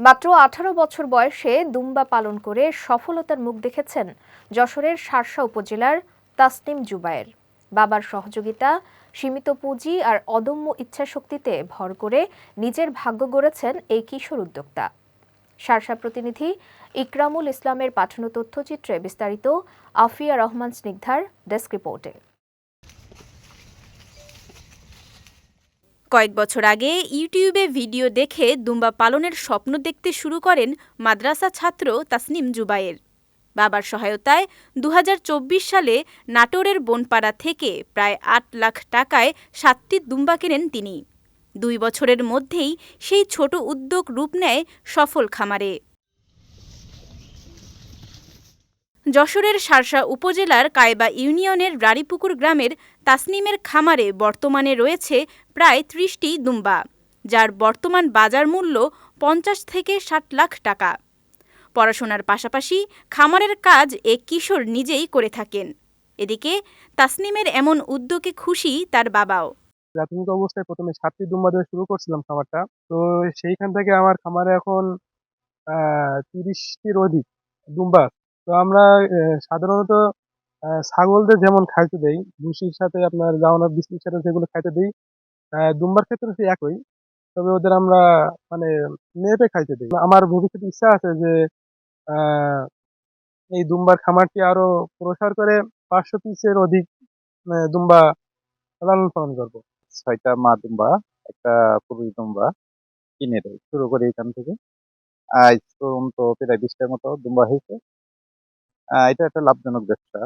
মাত্র ১৮ বছর বয়সে দুম্বা পালন করে সফলতার মুখ দেখেছেন যশোরের শার্শা উপজেলার তাসনিম জুবায়ের। বাবার সহযোগিতা, সীমিত পুঁজি আর অদম্য ইচ্ছাশক্তিতে ভর করে নিজের ভাগ্য গড়েছেন এই কিশোর উদ্যোক্তা। শার্শা প্রতিনিধি ইকরামুল ইসলামের পাঠানো তথ্যচিত্রে বিস্তারিত আফিয়া রহমান স্নিগ্ধার ডেস্ক রিপোর্টে। কয়েক বছর আগে ইউটিউবে ভিডিও দেখে দুম্বা পালনের স্বপ্ন দেখতে শুরু করেন মাদ্রাসা ছাত্র তাসনিম জুবায়ের। বাবার সহায়তায় ২০২৪ সালে নাটোরের বনপাড়া থেকে প্রায় ৮ লাখ টাকায় ৭টি দুম্বা কেনেন তিনি। ২ বছরের মধ্যেই সেই ছোট উদ্যোগ রূপ নেয় সফল খামারে। যশোরের শার্শা উপজেলার কায়বা ইউনিয়নের রাড়ীপুকুর গ্রামের তাসনিমের খামারে বর্তমানে রয়েছে প্রায় ৩০টি দুম্বা, যার বর্তমান বাজার মূল্য ৫০ থেকে ৬০ লাখ টাকা। পড়াশোনার পাশাপাশি খামারের কাজ এ কিশোর নিজেই করে থাকেন। এদিকে তাসনিমের এমন উদ্যোগে খুশি তার বাবাও। প্রাথমিক অবস্থায় প্রথমে ৭টি দুম্বা দিয়ে শুরু করছিলাম খামারটা। তো সেইখান থেকে আমার খামারে এখন ৩০টির অধিক দুম্বা। তো আমরা সাধারণত ছাগলদের যেমন খাইতে দেই, ভুসির সাথে আপনার জাওনা বিস্কির সাথে যেগুলো খাইতে দেই, দুম্বার ক্ষেত্রে সেই একই। তবে ওদের আমরা মানে মেপে খাইতে দিই। আমার ভবিষ্যতে ইচ্ছা আছে যে এই দুম্বার খামারটি আরো প্রসার করে ৫০০ পিসের অধিক দুম্বা লালন পালন করবো। ৬টা মা দুম্বা, একটা পুরুষ দুম্বা কিনে দেয়। শুরু করি এখান থেকে। আজ পর্যন্ত প্রায় ২০টার মতো দুম্বা হয়েছে। এটা একটা লাভজনক ব্যবসা।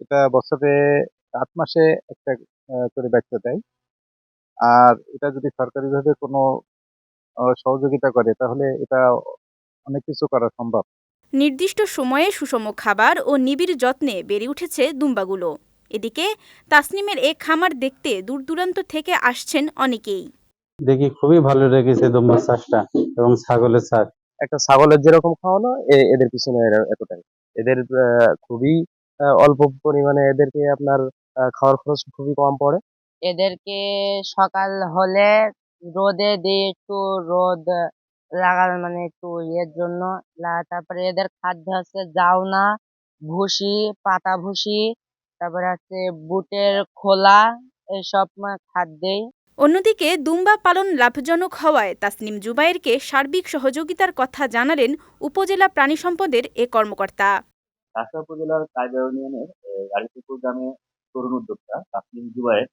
এটা বছরে ৮ মাসে একটা করে বাচ্চা দেয়। আর এটা যদি সরকারিভাবে কোনো সহযোগিতা করে তাহলে এটা অনেক কিছু করা সম্ভব। নির্দিষ্ট সময়ে সুষম খাবার ও নিবিড় যত্নে বেড়ে উঠেছে দুম্বাগুলো। এদিকে তাসনিমের এ খামার দেখতে দূর-দূরান্ত থেকে আসছেন অনেকেই। দেখি খুবই ভালো লেগেছে দুম্বার চাষটা এবং ছাগলের চাষ। একটা ছাগলের যেরকম খাওয়ানো এদের পিছনে এতটাই। এদের খুবই অল্প পরিমাণে এদেরকে আপনার খাওয়ার খরচ খুবই কম পড়ে। এদেরকে সকাল হলে রোদে দিয়ে একটু রোদ লাগার মানে একটু ইয়ের জন্য তারপরে এদের খাদ্য হচ্ছে জাউনা, ভুসি, পাতা ভুসি, তারপরে হচ্ছে বুটের খোলা, এইসব খাদ্যেই। অন্যদিকে দুম্বা পালন লাভজনক হওয়ায় তাসনিম জুবায়েরকে সার্বিক সহযোগিতার কথা জানালেন উপজেলা প্রাণী সম্পদের এ কর্মকর্তা। শার্শা উপজেলার কায়বা ইউনিয়নের রাড়ীপুকুর গ্রামে তরুণ উদ্যোক্তা তাসনিম জুবায়ের,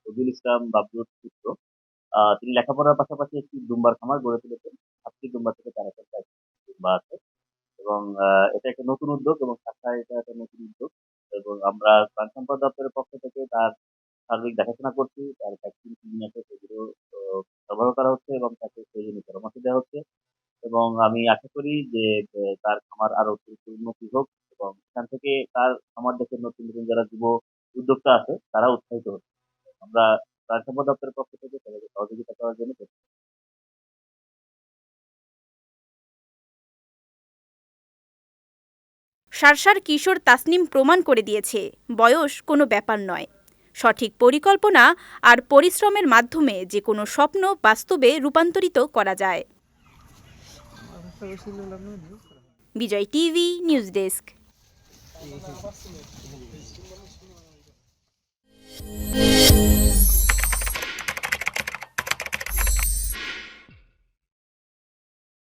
রবিউল ইসলাম বাবলুর পুত্র। তিনি লেখাপড়ার পাশাপাশি একটি দুম্বার খামার গড়ে তুলেছেন। ৭টি দুম্বা থেকে তার এখন ৪টি দুম্বা আছে এবং এটা একটা নতুন উদ্যোগ এবং শার্শায় এটা একটা নতুন উদ্যোগ এবং আমরা প্রাণী সম্পদ দপ্তরের পক্ষ থেকে তার সার্বিক দেখাশোনা করছি। তার ভ্যাকসিন কিনে আছে সেগুলো সরবরাহ করা হচ্ছে এবং তাকে প্রয়োজনীয় পরামর্শ দেওয়া হচ্ছে এবং আমি আশা করি যে তার খামার আরো উন্নতি হোক এবং এখান থেকে তার খামার দেখে নতুন নতুন যারা যুব উদ্যোক্তা আছে তারা উৎসাহিত হচ্ছে। আমরা প্রাণী সম্পদ দপ্তরের পক্ষ থেকে তাদেরকে সহযোগিতা করার জন্য শার্শার কিশোর তাসনিম প্রমাণ করে দিয়েছে বয়স কোনো ব্যাপার নয়। সঠিক পরিকল্পনা আর পরিশ্রমের মাধ্যমে যে কোনো স্বপ্ন বাস্তবে রূপান্তরিত করা যায়। বিজয় টিভি নিউজ ডেস্ক।